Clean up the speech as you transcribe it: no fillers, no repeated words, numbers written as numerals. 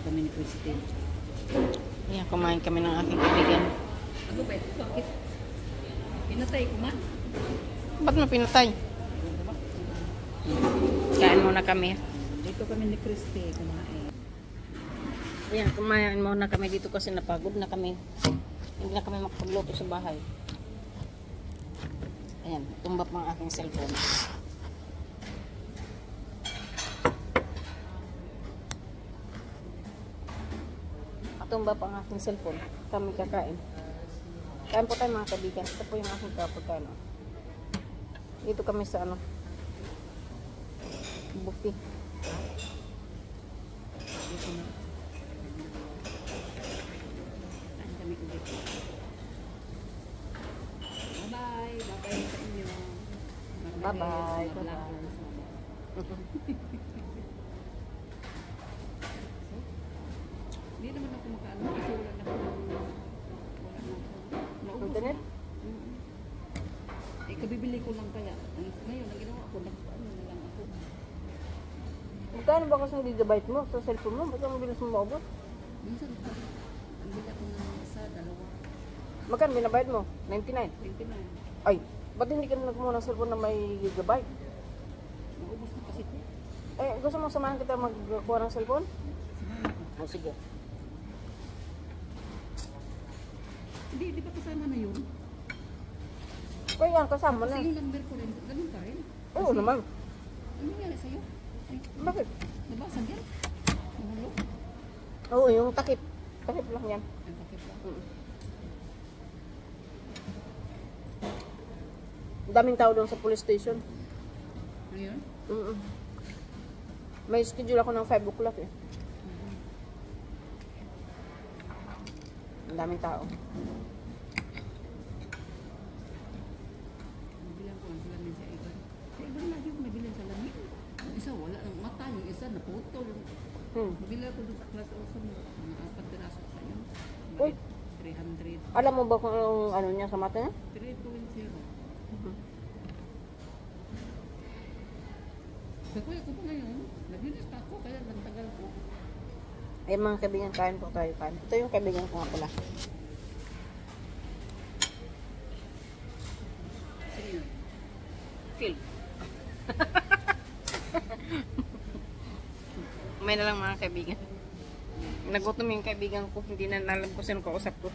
kami ni President. Ayan, kumain kami ng aking kaibigan. Ano ba ito? Bakit? Pinatay ko man. Ba't mo pinatay? Kain muna kami. Dito kami ni Christy kumain. Ayan, kumain muna kami dito kasi napagod na kami. Hindi na kami makapagluto sa bahay. Ayan, tumbap ang aking cellphone. Tumbap ang aking cellphone. Kami kakain. Kain po tayo mga kaibigan. Ito po yung aking kapagkano. Dito kami sa ano, buffet. Dito na. Kain kami ulit. Bye-bye. Bye-bye sa inyo. Bye-bye. Hindi naman ako makaano kasi wala na ako. Naubos na. Internet? Eh, kabibili ko lang kaya. Ngayon, ang ginawa ko, nag-ano na lang ako. Magkano ba kasi yung gigabyte mo sa cellphone mo? Ba't ang mabilis mo maubos? Minsan, ang bili ako ng isa, dalawa. Magkano binabayad mo? 99? 29. Ay, ba't hindi ka na nagmuna ng cellphone na may gigabyte? Naubos na kasi ito. Eh, gusto mo samahan kita magkuha ng cellphone? Samahan ako. Oh, sige. Hindi, di ba kasama na yun? Kaya yan, kasama na. Kasi yung number ko rin, ganun pa rin. Oo naman. Ano nangyari sa'yo? Ay, Bakit? nabasag yan? Nahulog? Oo, yung takip. Takip lang yan. Ang takip lang. Ang daming tao doon sa police station. Ano yun? May schedule ako ng 5 o'clock eh. Ang daming tao. Nabilan ko ang salamin sa iba. Sa iba lagi ko nabilan salamin. Yung isa wala ng mata, yung isa naputol. Nabila ko doon sa class also. Mga 4 piraso sa yun. Uy. 300. Alam mo ba kung anong ano niya sa mata niya? 3.0. Sa kuya ko pa ngayon, nabilis pa ako, kaya lang tagal ko. Eh mga kaibigan, kain po tayo. Kain. Ito yung kaibigan ko nga pala. Sige yun. Phil. May na lang mga kaibigan. Nagutom yung kaibigan ko. Hindi na alam ko sino kausap ko.